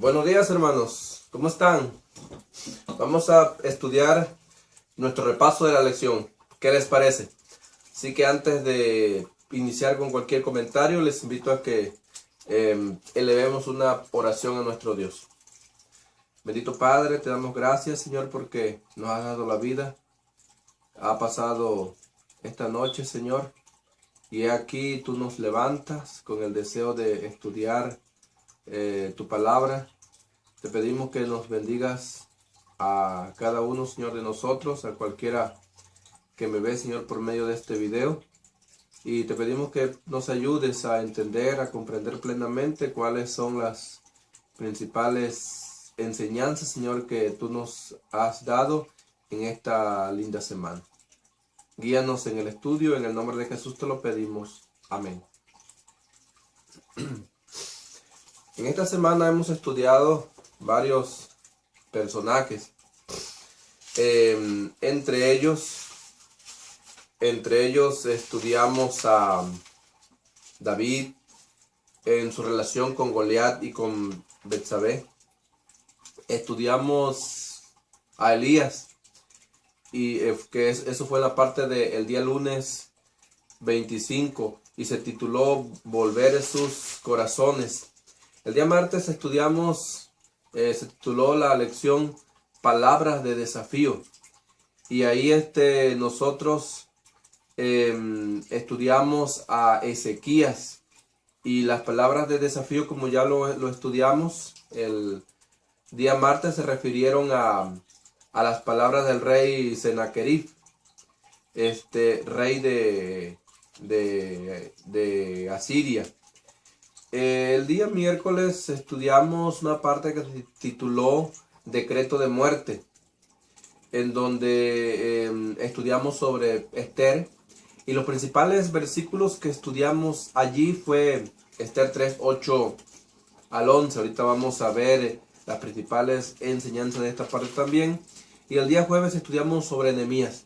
Buenos días, hermanos, ¿cómo están? Vamos a estudiar nuestro repaso de la lección. ¿Qué les parece? Así que antes de iniciar con cualquier comentario, les invito a que elevemos una oración a nuestro Dios. Bendito Padre, te damos gracias, Señor, porque nos has dado la vida. Ha pasado esta noche, Señor, y he aquí tú nos levantas con el deseo de estudiar tu palabra. Te pedimos que nos bendigas a cada uno, Señor, de nosotros, a cualquiera que me ve, Señor, por medio de este video. Y te pedimos que nos ayudes a entender, a comprender plenamente cuáles son las principales enseñanzas, Señor, que tú nos has dado en esta linda semana. Guíanos en el estudio, en el nombre de Jesús te lo pedimos. Amén. En esta semana hemos estudiado varios personajes. Entre ellos estudiamos a David en su relación con Goliat y con Betsabé. Estudiamos a Elías, y eso fue la parte del día lunes 25 y se tituló Volver sus corazones. El día martes estudiamos, se tituló la lección Palabras de desafío, y ahí nosotros estudiamos a Ezequías y las palabras de desafío, como ya lo estudiamos el día martes, se refirieron a las palabras del rey Sennacherib, rey de Asiria. El día miércoles estudiamos una parte que se tituló Decreto de muerte, en donde estudiamos sobre Esther, y los principales versículos que estudiamos allí fue Esther 3, 8 al 11. Ahorita vamos a ver las principales enseñanzas de esta parte también. Y el día jueves estudiamos sobre Nehemías.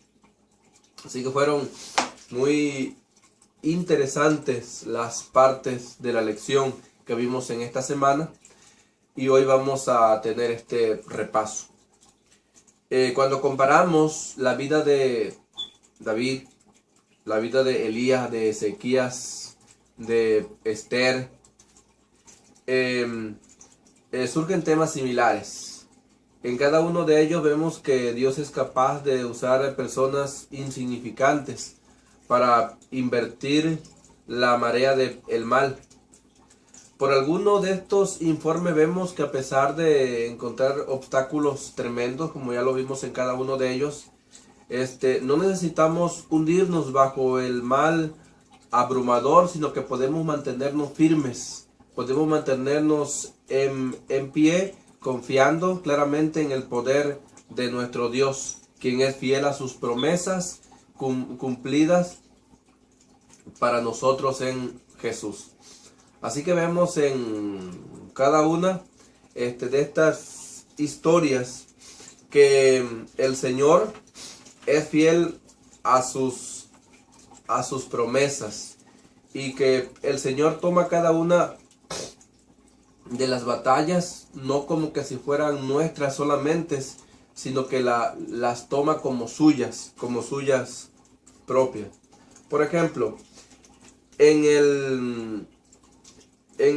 Así que fueron muy interesantes las partes de la lección que vimos en esta semana, y hoy vamos a tener este repaso. Cuando comparamos la vida de David, la vida de Elías, de Ezequías, de Esther, surgen temas similares. En cada uno de ellos vemos que Dios es capaz de usar personas insignificantes para invertir la marea del mal. Por alguno de estos informes vemos que, a pesar de encontrar obstáculos tremendos, como ya lo vimos en cada uno de ellos, no necesitamos hundirnos bajo el mal abrumador, sino que podemos mantenernos firmes, podemos mantenernos en pie, confiando claramente en el poder de nuestro Dios, quien es fiel a sus promesas cumplidas para nosotros en Jesús. Así que vemos en cada una de estas historias que el Señor es fiel a sus promesas, y que el Señor toma cada una de las batallas no como que si fueran nuestras solamente, sino que las toma como suyas propias. Por ejemplo, en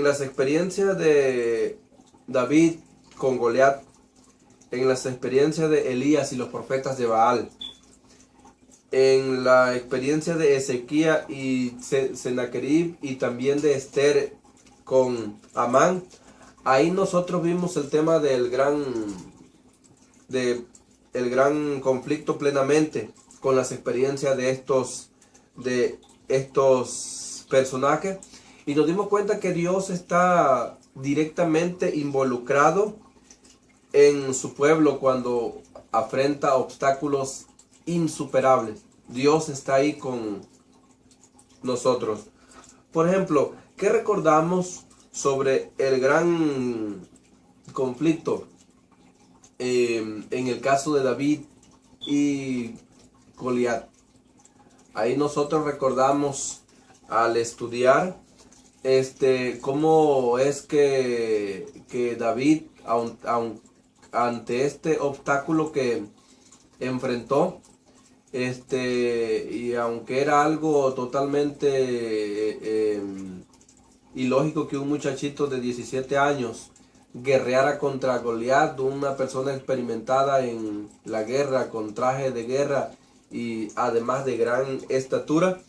las experiencias de David con Goliat, en las experiencias de Elías y los profetas de Baal, en la experiencia de Ezequías y Sennacherib, y también de Esther con Amán, ahí nosotros vimos el tema del gran conflicto plenamente, con las experiencias de estos personajes, y nos dimos cuenta que Dios está directamente involucrado en su pueblo cuando afrenta obstáculos insuperables. Dios está ahí con nosotros. Por ejemplo, ¿qué recordamos sobre el gran conflicto en el caso de David y Goliat? Ahí nosotros recordamos, al estudiar cómo es que David, ante este obstáculo que enfrentó, y aunque era algo totalmente ilógico que un muchachito de 17 años guerreara contra Goliat, una persona experimentada en la guerra, con traje de guerra y además de gran estatura,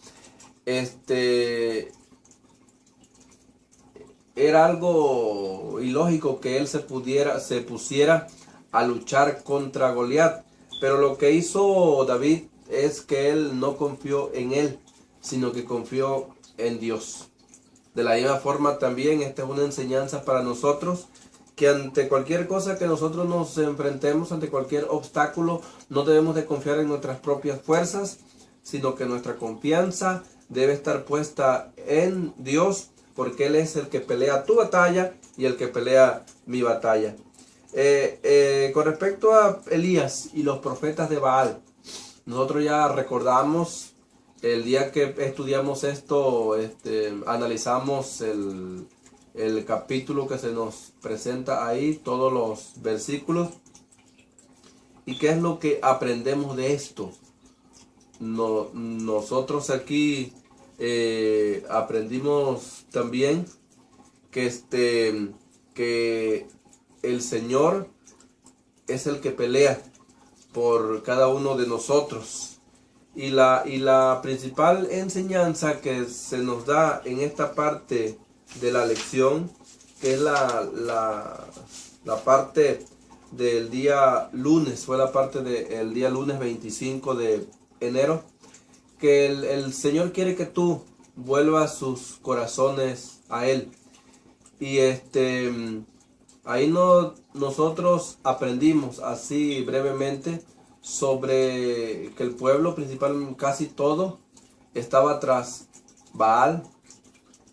era algo ilógico que él se pusiera a luchar contra Goliat. Pero lo que hizo David es que él no confió en él, sino que confió en Dios. De la misma forma también esta es una enseñanza para nosotros, que ante cualquier cosa que nosotros nos enfrentemos, ante cualquier obstáculo, no debemos de confiar en nuestras propias fuerzas, sino que nuestra confianza debe estar puesta en Dios, porque Él es el que pelea tu batalla y el que pelea mi batalla. Con respecto a Elías y los profetas de Baal, nosotros ya recordamos el día que estudiamos esto, analizamos el capítulo que se nos presenta ahí, todos los versículos. ¿Y qué es lo que aprendemos de esto? Nosotros aquí aprendimos también que el Señor es el que pelea por cada uno de nosotros. Y la principal enseñanza que se nos da en esta parte de la lección, que es la parte del día lunes, fue la parte del día lunes 25 de enero, que el Señor quiere que tú vuelvas sus corazones a Él. Y ahí nosotros aprendimos así brevemente sobre que el pueblo principal, casi todo, estaba tras Baal,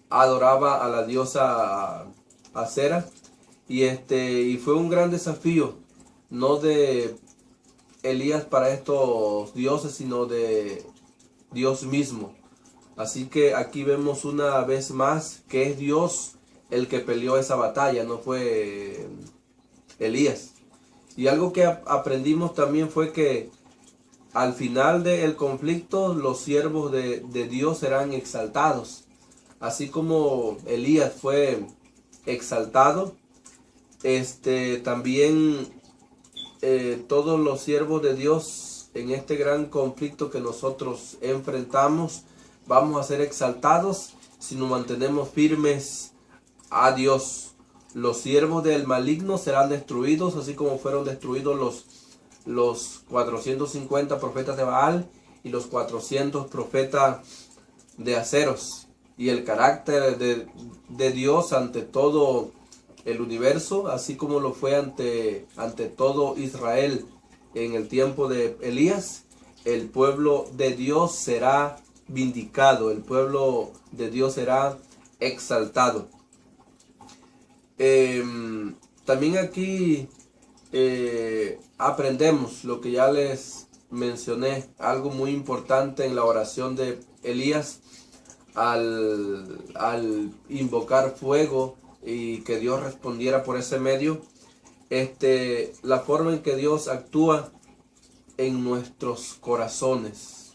adoraba a la diosa Acera, y fue un gran desafío, no de Elías para estos dioses, sino de Dios mismo. Así que aquí vemos una vez más que es Dios el que peleó esa batalla, no fue Elías. Y algo que aprendimos también fue que al final del conflicto los siervos de Dios serán exaltados. Así como Elías fue exaltado, también todos los siervos de Dios en este gran conflicto que nosotros enfrentamos, vamos a ser exaltados si nos mantenemos firmes a Dios. Los siervos del maligno serán destruidos, así como fueron destruidos los 450 profetas de Baal y los 400 profetas de Aceros. Y el carácter de Dios ante todo el universo, así como lo fue ante todo Israel en el tiempo de Elías, el pueblo de Dios será vindicado, el pueblo de Dios será exaltado. También aquí aprendemos lo que ya les mencioné, algo muy importante en la oración de Elías al invocar fuego y que Dios respondiera por ese medio. La forma en que Dios actúa en nuestros corazones.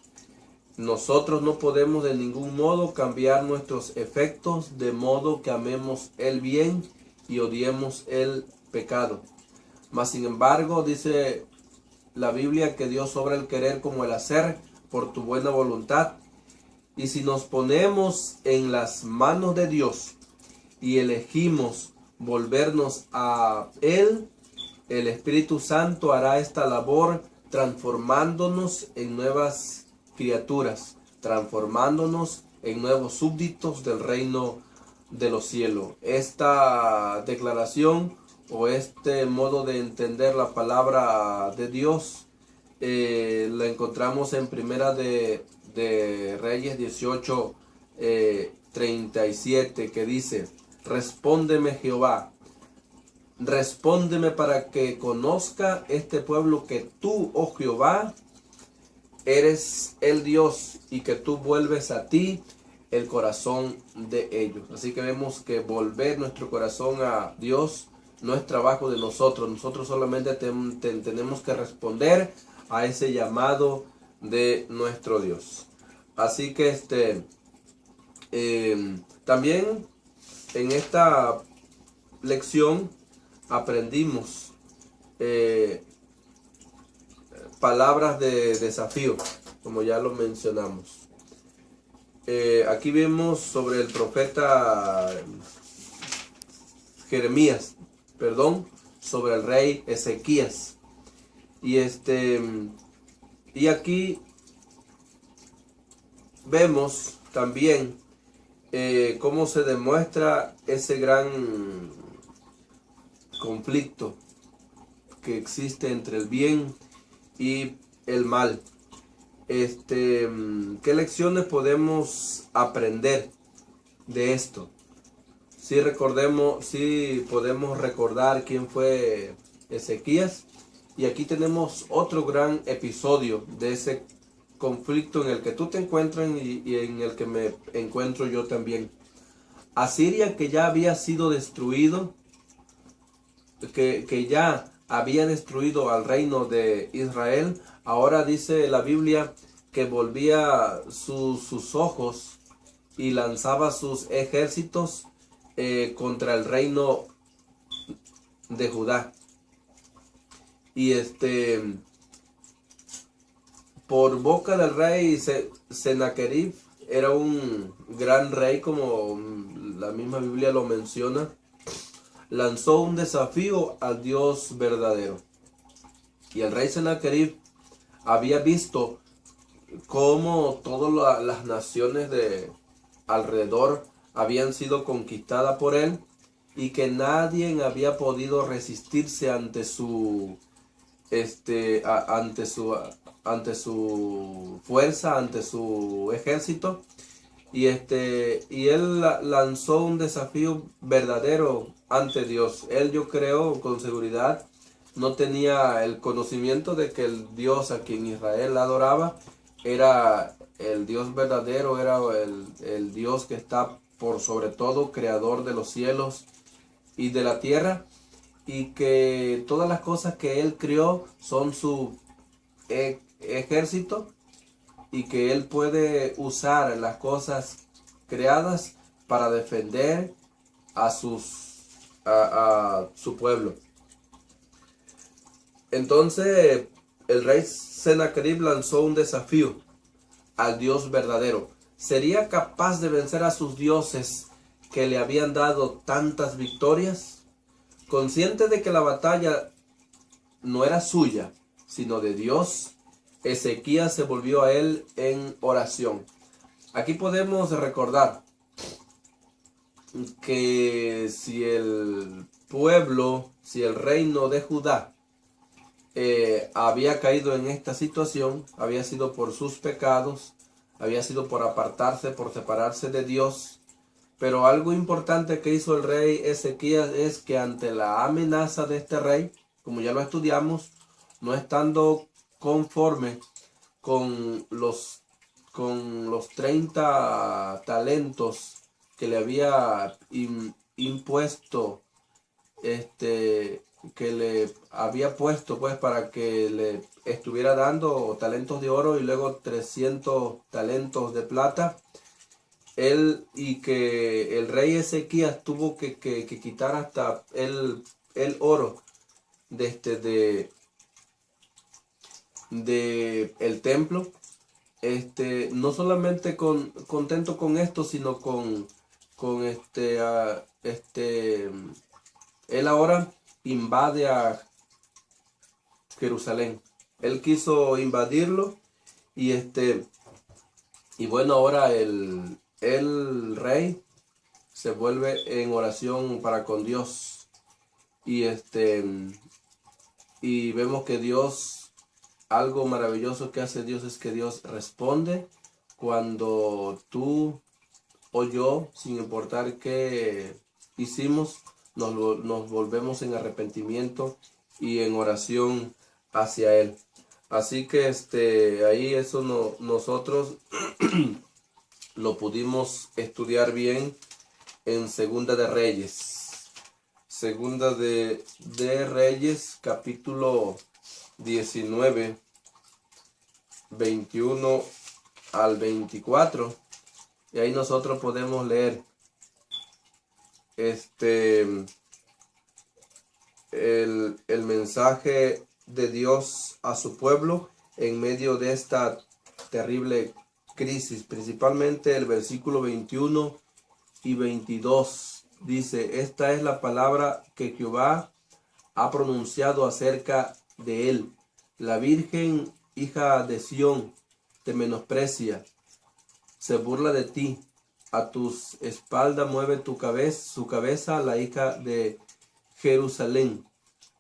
Nosotros no podemos de ningún modo cambiar nuestros efectos de modo que amemos el bien y odiemos el pecado. Mas sin embargo, dice la Biblia que Dios obra el querer como el hacer por tu buena voluntad. Y si nos ponemos en las manos de Dios y elegimos volvernos a Él, el Espíritu Santo hará esta labor transformándonos en nuevas criaturas, transformándonos en nuevos súbditos del reino de los cielos. Esta declaración o este modo de entender la palabra de Dios la encontramos en Primera de Reyes 18, 37, que dice: respóndeme Jehová, respóndeme para que conozca este pueblo que tú, oh Jehová, eres el Dios y que tú vuelves a ti el corazón de ellos. Así que vemos que volver nuestro corazón a Dios no es trabajo de nosotros. Nosotros solamente tenemos que responder a ese llamado de nuestro Dios. Así que también en esta lección aprendimos palabras de desafío, como ya lo mencionamos. Aquí vemos sobre el profeta Jeremías, sobre el rey Ezequías. Y aquí vemos también cómo se demuestra ese gran conflicto que existe entre el bien y el mal. ¿Qué lecciones podemos aprender de esto? Si podemos recordar quién fue Ezequías, y aquí tenemos otro gran episodio de ese conflicto en el que tú te encuentras y en el que me encuentro yo también. Asiria, que ya había sido destruido, que ya había destruido al reino de Israel, ahora dice la Biblia que volvía sus ojos y lanzaba sus ejércitos contra el reino de Judá. Y por boca del rey Sennacherib, era un gran rey, como la misma Biblia lo menciona, lanzó un desafío al Dios verdadero. Y el rey Sennacherib había visto cómo todas las naciones de alrededor habían sido conquistadas por él, y que nadie había podido resistirse ante su fuerza, ante su ejército. Y él lanzó un desafío verdadero ante Dios. Él, yo creo con seguridad, no tenía el conocimiento de que el Dios a quien Israel adoraba era el Dios verdadero, era el Dios que está por sobre todo, creador de los cielos y de la tierra, y que todas las cosas que él creó son su ejército, y que él puede usar las cosas creadas para defender a su pueblo. Entonces el rey Sennacherib lanzó un desafío al Dios verdadero. ¿Sería capaz de vencer a sus dioses que le habían dado tantas victorias? Consciente de que la batalla no era suya, sino de Dios, Ezequías se volvió a él en oración. Aquí podemos recordar que si el reino de Judá había caído en esta situación, había sido por sus pecados, había sido por apartarse, por separarse de Dios. Pero algo importante que hizo el rey Ezequías es que ante la amenaza de este rey, como ya lo estudiamos, no estando conforme con los 30 talentos que le había impuesto, que le había puesto pues para que le estuviera dando talentos de oro y luego 300 talentos de plata, y que el rey Ezequías tuvo que quitar hasta el oro de el templo. No solamente contento con esto, sino él ahora invade a Jerusalén. Él quiso invadirlo, y bueno, ahora el rey se vuelve en oración para con Dios, y vemos que Dios, algo maravilloso que hace Dios es que Dios responde cuando tú o yo, sin importar qué hicimos, nos volvemos en arrepentimiento y en oración hacia Él. Así que ahí eso nosotros lo pudimos estudiar bien en Segunda de Reyes. Segunda de Reyes, capítulo 19, 21 al 24. Y ahí nosotros podemos leer el mensaje de Dios a su pueblo en medio de esta terrible crisis. Principalmente el versículo 21 y 22 dice: esta es la palabra que Jehová ha pronunciado acerca de él. La Virgen, hija de Sión, te menosprecia, se burla de ti. A tus espaldas mueve su cabeza la hija de Jerusalén.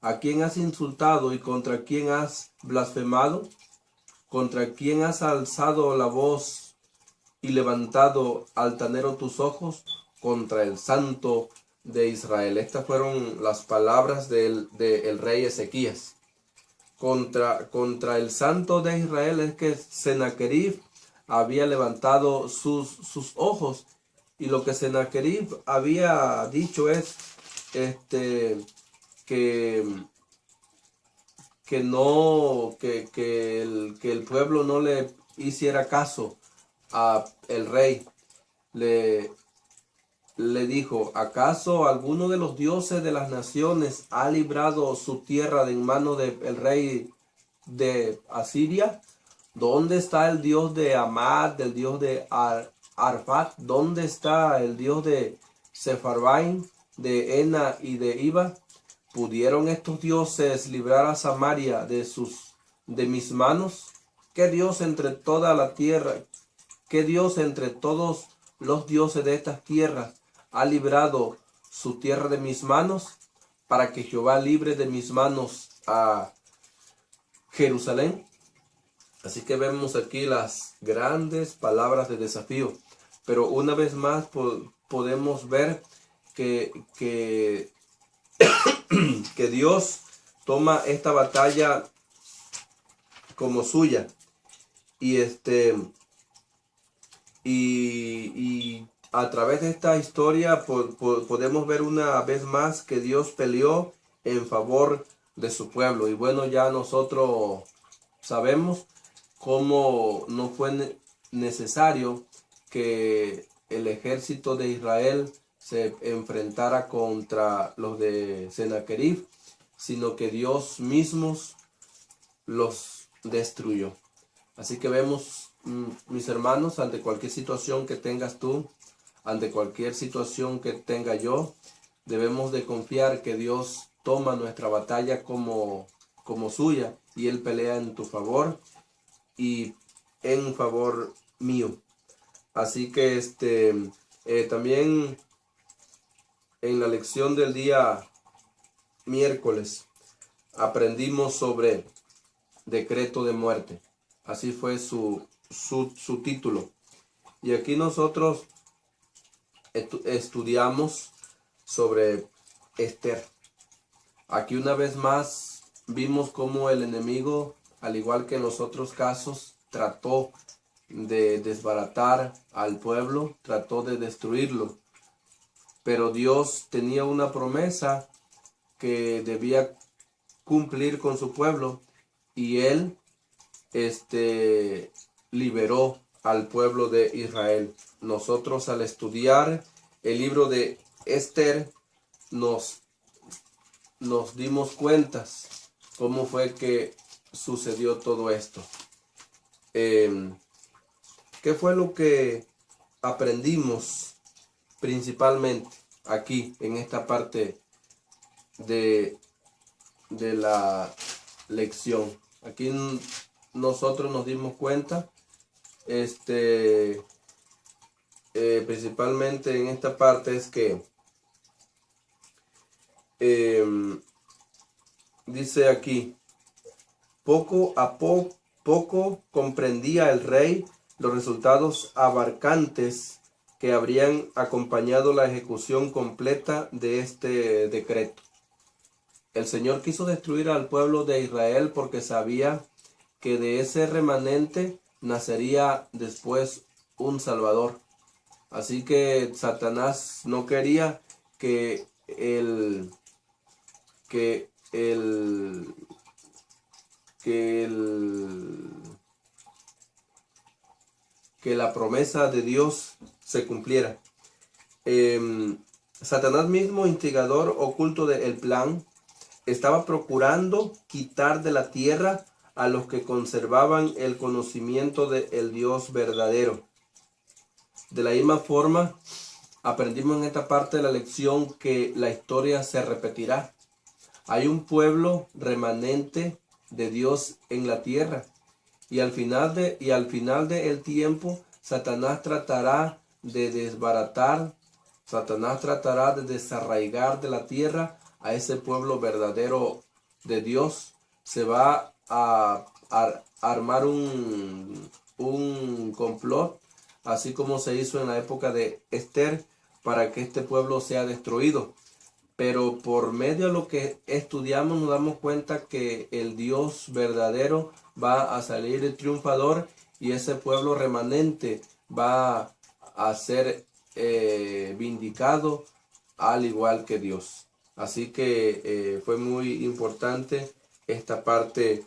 ¿A quién has insultado y contra quién has blasfemado? ¿Contra quién has alzado la voz y levantado altanero tus ojos? Contra el Santo de Israel. Estas fueron las palabras del rey Ezequías. Contra el Santo de Israel es que Sennacherib había levantado sus ojos, y lo que Sennacherib había dicho es que el pueblo no le hiciera caso a el rey. Le dijo: ¿acaso alguno de los dioses de las naciones ha librado su tierra de en mano del rey de Asiria? ¿Dónde está el Dios de Amad, del Dios de Arfat? ¿Dónde está el Dios de Sepharvaim, de Ena y de Iba? ¿Pudieron estos dioses librar a Samaria de mis manos? ¿Qué Dios entre toda la tierra, qué Dios entre todos los dioses de estas tierras ha librado su tierra de mis manos, para que Jehová libre de mis manos a Jerusalén? Así que vemos aquí las grandes palabras de desafío, pero una vez más podemos ver que Dios toma esta batalla como suya, y a través de esta historia podemos ver una vez más que Dios peleó en favor de su pueblo. Y bueno, ya nosotros sabemos cómo no fue necesario que el ejército de Israel se enfrentara contra los de Sennacherib, sino que Dios mismo los destruyó. Así que vemos, mis hermanos, ante cualquier situación que tengas tú, ante cualquier situación que tenga yo, debemos de confiar que Dios toma nuestra batalla como suya, y Él pelea en tu favor y en favor mío. Así que también en la lección del día miércoles aprendimos sobre decreto de muerte. Así fue su título. Y aquí nosotros estudiamos sobre Esther. Aquí una vez más vimos cómo el enemigo, al igual que en los otros casos, trató de desbaratar al pueblo, trató de destruirlo. Pero Dios tenía una promesa que debía cumplir con su pueblo, y Él liberó al pueblo de Israel. Nosotros, al estudiar el libro de Esther, nos dimos cuentas cómo fue que sucedió todo esto. ¿Qué fue lo que aprendimos principalmente aquí en esta parte de la lección? Aquí nosotros nos dimos cuenta, principalmente en esta parte, es que dice aquí: poco a poco comprendía el rey los resultados abarcantes que habrían acompañado la ejecución completa de este decreto. El Señor quiso destruir al pueblo de Israel porque sabía que de ese remanente nacería después un Salvador. Así que Satanás no quería que el que el que el que la promesa de Dios se cumpliera. Satanás mismo, instigador oculto del plan, estaba procurando quitar de la tierra a los que conservaban el conocimiento del Dios verdadero. De la misma forma, aprendimos en esta parte de la lección que la historia se repetirá. Hay un pueblo remanente de Dios en la tierra, y al final del tiempo, Satanás tratará de desbaratar, Satanás tratará de desarraigar de la tierra a ese pueblo verdadero de Dios. Se va a armar un complot, así como se hizo en la época de Esther, para que este pueblo sea destruido. Pero por medio de lo que estudiamos nos damos cuenta que el Dios verdadero va a salir triunfador, y ese pueblo remanente va a ser vindicado al igual que Dios. Así que fue muy importante esta parte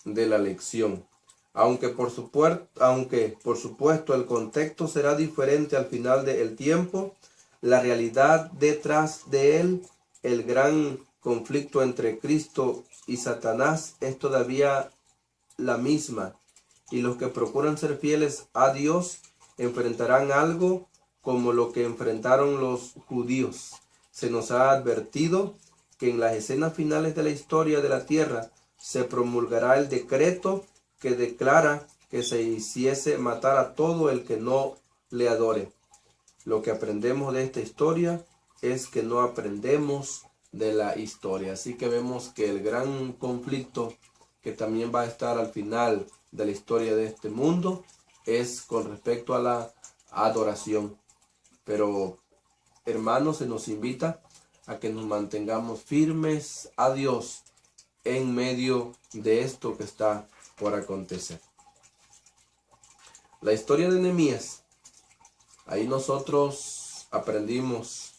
de la lección. Aunque por supuesto el contexto será diferente al final del tiempo, la realidad detrás de él, el gran conflicto entre Cristo y Satanás, es todavía la misma, y los que procuran ser fieles a Dios enfrentarán algo como lo que enfrentaron los judíos. Se nos ha advertido que en las escenas finales de la historia de la tierra se promulgará el decreto que declara que se hiciese matar a todo el que no le adore. Lo que aprendemos de esta historia es que no aprendemos de la historia. Así que vemos que el gran conflicto que también va a estar al final de la historia de este mundo es con respecto a la adoración. Pero, hermanos, se nos invita a que nos mantengamos firmes a Dios en medio de esto que está por acontecer. La historia de Nehemías. Ahí nosotros aprendimos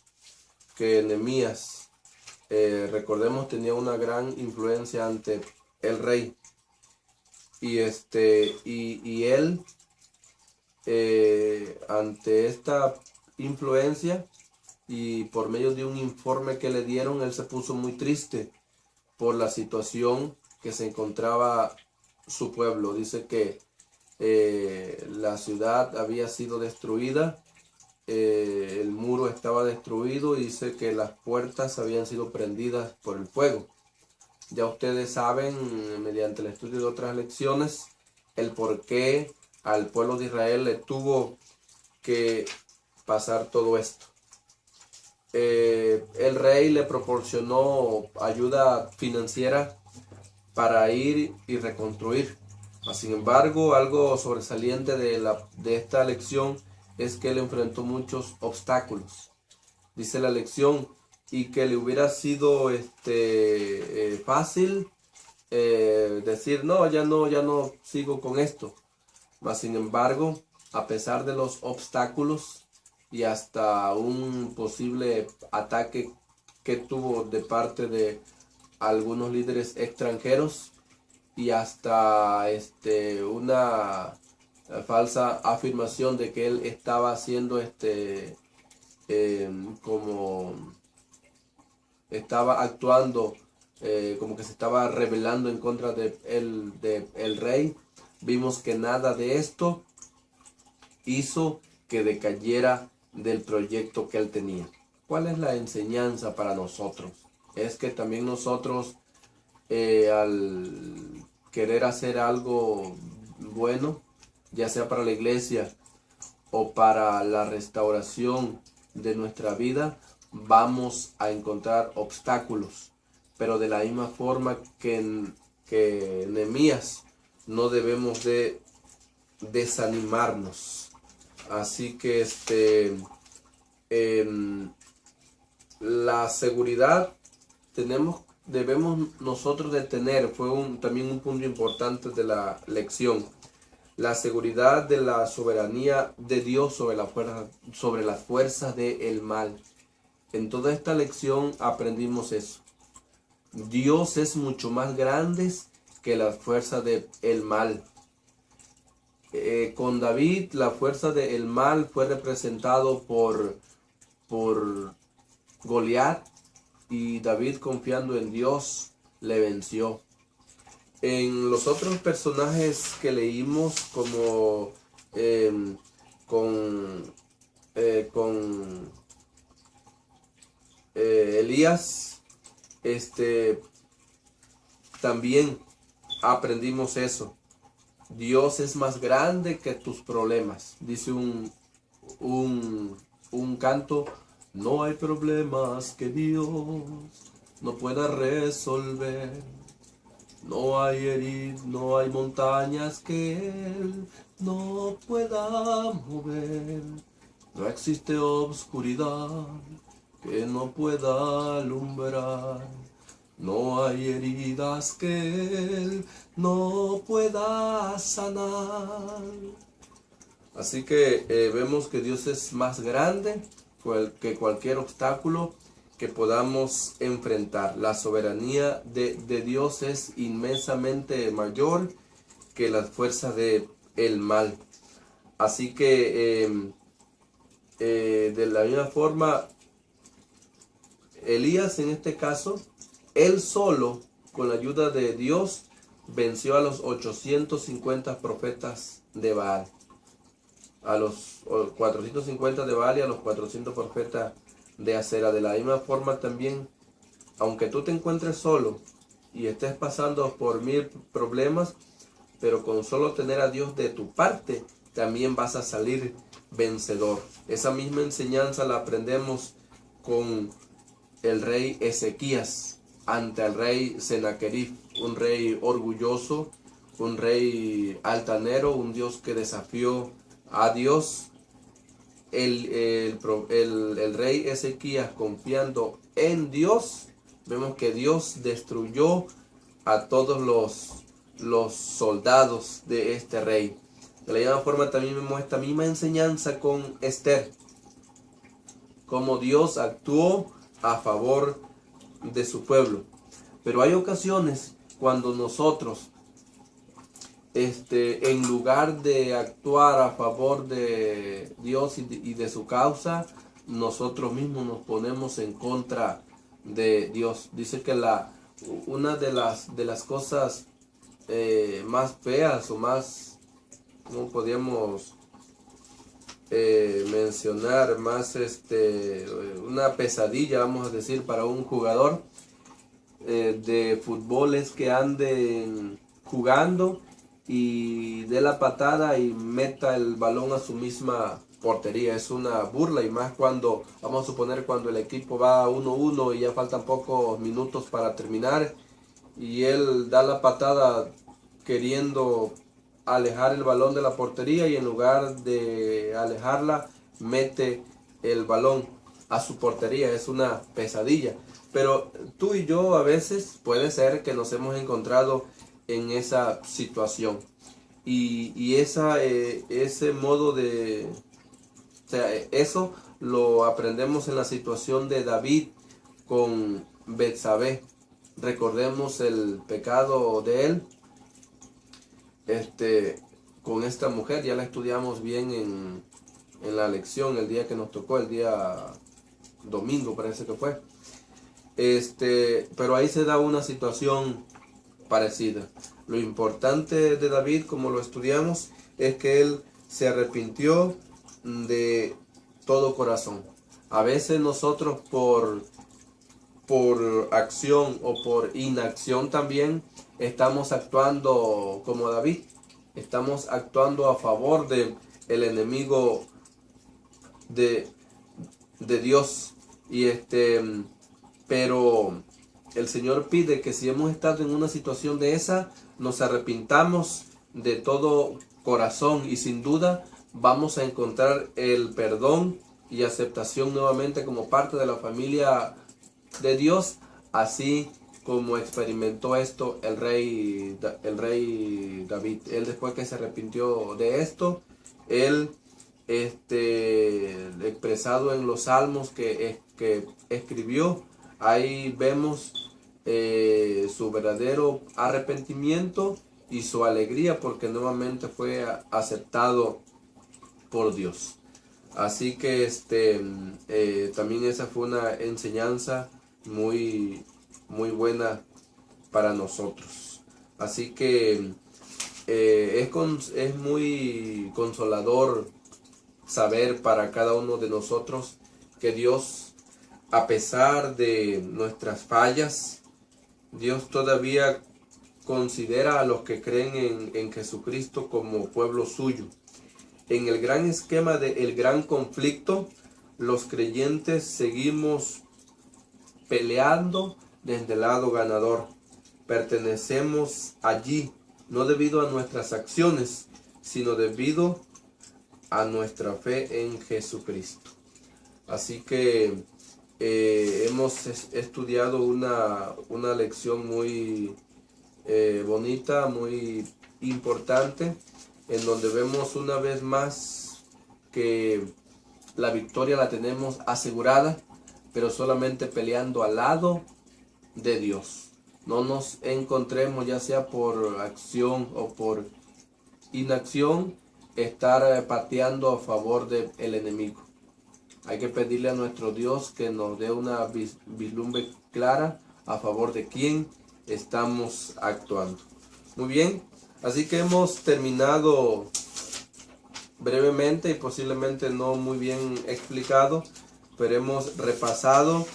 que Nehemías, recordemos, tenía una gran influencia ante el rey. Y él, ante esta influencia y por medio de un informe que le dieron, él se puso muy triste por la situación que se encontraba su pueblo. Dice que la ciudad había sido destruida, el muro estaba destruido, y dice que las puertas habían sido prendidas por el fuego. Ya ustedes saben, mediante el estudio de otras lecciones, el por qué al pueblo de Israel le tuvo que pasar todo esto. El rey le proporcionó ayuda financiera para ir y reconstruir. Sin embargo, algo sobresaliente de esta lección es que él enfrentó muchos obstáculos. Dice la lección, y que le hubiera sido fácil decir, no, ya no sigo con esto. Mas sin embargo, a pesar de los obstáculos y hasta un posible ataque que tuvo de parte de algunos líderes extranjeros, y hasta una falsa afirmación de que él estaba haciendo como estaba actuando, como que se estaba rebelando en contra de el rey. Vimos que nada de esto hizo que decayera del proyecto que él tenía. ¿Cuál es la enseñanza para nosotros? Es que también nosotros, al querer hacer algo bueno, ya sea para la iglesia o para la restauración de nuestra vida, vamos a encontrar obstáculos. Pero de la misma forma que Nehemías, no debemos de desanimarnos. Así que la seguridad debemos nosotros de tener, fue también un punto importante de la lección. la seguridad de la soberanía de Dios sobre las fuerzas del mal. En toda esta lección aprendimos eso. Dios es mucho más grande que las fuerzas del mal. Con David, la fuerza del mal fue representado por Goliat, y David, confiando en Dios, le venció. En los otros personajes que leímos, como con Elías, también aprendimos eso. Dios es más grande que tus problemas. Dice un canto: no hay problemas que Dios no pueda resolver. No hay montañas que Él no pueda mover. No existe obscuridad que no pueda alumbrar. No hay heridas que Él no pueda sanar. Así que vemos que Dios es más grande que cualquier obstáculo que podamos enfrentar. La soberanía de Dios es inmensamente mayor que las fuerzas del mal. Así que de la misma forma, Elías, en este caso, él solo, con la ayuda de Dios, venció a los 850 profetas de Baal. A los 450 de Baal y a los 400 profetas de Acera. De la misma forma también, aunque tú te encuentres solo y estés pasando por 1000 problemas, pero con solo tener a Dios de tu parte, también vas a salir vencedor. Esa misma enseñanza la aprendemos con el rey Ezequías ante el rey Sennacherib, un rey orgulloso, un rey altanero, un Dios que desafió a Dios. El rey Ezequías, confiando en Dios, vemos que Dios destruyó a todos los soldados de este rey. De la misma forma también vemos esta misma enseñanza con Esther, como Dios actuó a favor de su pueblo. Pero hay ocasiones cuando nosotros, en lugar de actuar a favor de Dios y de su causa, nosotros mismos nos ponemos en contra de Dios. Dice que una de las cosas más feas o más, ¿cómo podríamos mencionar? Más una pesadilla, vamos a decir, para un jugador de fútbol, es que anden jugando y dé la patada y meta el balón a su misma portería. Es una burla, y más cuando, vamos a suponer, cuando el equipo va 1-1 y ya faltan pocos minutos para terminar, y él da la patada queriendo alejar el balón de la portería, y en lugar de alejarla, mete el balón a su portería. Es una pesadilla. Pero tú y yo a veces puede ser que nos hemos encontrado en esa situación, y ese modo de, o sea, eso lo aprendemos en la situación de David con Betsabé. Recordemos el pecado de él con esta mujer. Ya la estudiamos bien en la lección el día que nos tocó, el día domingo parece que fue. Pero ahí se da una situación parecida. Lo importante de David, como lo estudiamos, es que él se arrepintió de todo corazón. A veces nosotros por acción o por inacción también estamos actuando como David. Estamos actuando a favor del enemigo de Dios. Pero el Señor pide que si hemos estado en una situación de esa, nos arrepintamos de todo corazón, y sin duda vamos a encontrar el perdón y aceptación nuevamente como parte de la familia de Dios, así como experimentó esto el rey David. Él, después que se arrepintió de esto, él, expresado en los salmos que escribió, ahí vemos su verdadero arrepentimiento y su alegría, porque nuevamente fue aceptado por Dios. Así que también esa fue una enseñanza muy buena para nosotros. Así que es muy consolador saber para cada uno de nosotros que Dios, a pesar de nuestras fallas, Dios todavía considera a los que creen en Jesucristo como pueblo suyo. En el gran esquema del gran conflicto, los creyentes seguimos peleando desde el lado ganador. Pertenecemos allí, no debido a nuestras acciones, sino debido a nuestra fe en Jesucristo. Así que hemos estudiado una lección muy bonita, muy importante, en donde vemos una vez más que la victoria la tenemos asegurada, pero solamente peleando al lado de Dios. No nos encontremos, ya sea por acción o por inacción, estar pateando a favor del enemigo. Hay que pedirle a nuestro Dios que nos dé una vislumbre clara a favor de quién estamos actuando. Muy bien, así que hemos terminado brevemente y posiblemente no muy bien explicado, pero hemos repasado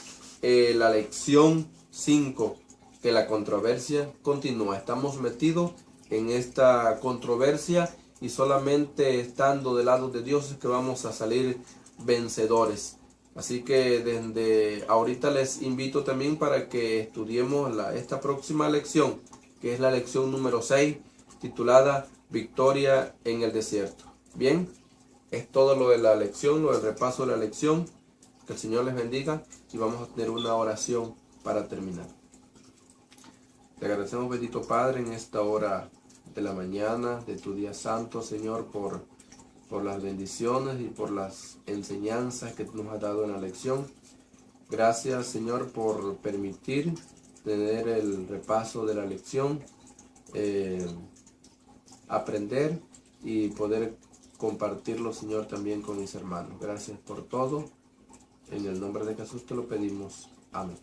la lección 5, que la controversia continúa. Estamos metidos en esta controversia y solamente estando del lado de Dios es que vamos a salir vencedores. Así que desde ahorita les invito también para que estudiemos esta próxima lección, que es la lección número 6, titulada Victoria en el desierto. Bien, es todo lo de la lección, lo del repaso de la lección. Que el Señor les bendiga y vamos a tener una oración para terminar. Te agradecemos, bendito Padre, en esta hora de la mañana de tu día santo, Señor, por las bendiciones y por las enseñanzas que tú nos has dado en la lección. Gracias, Señor, por permitir tener el repaso de la lección, aprender y poder compartirlo, Señor, también con mis hermanos. Gracias por todo. En el nombre de Jesús te lo pedimos. Amén.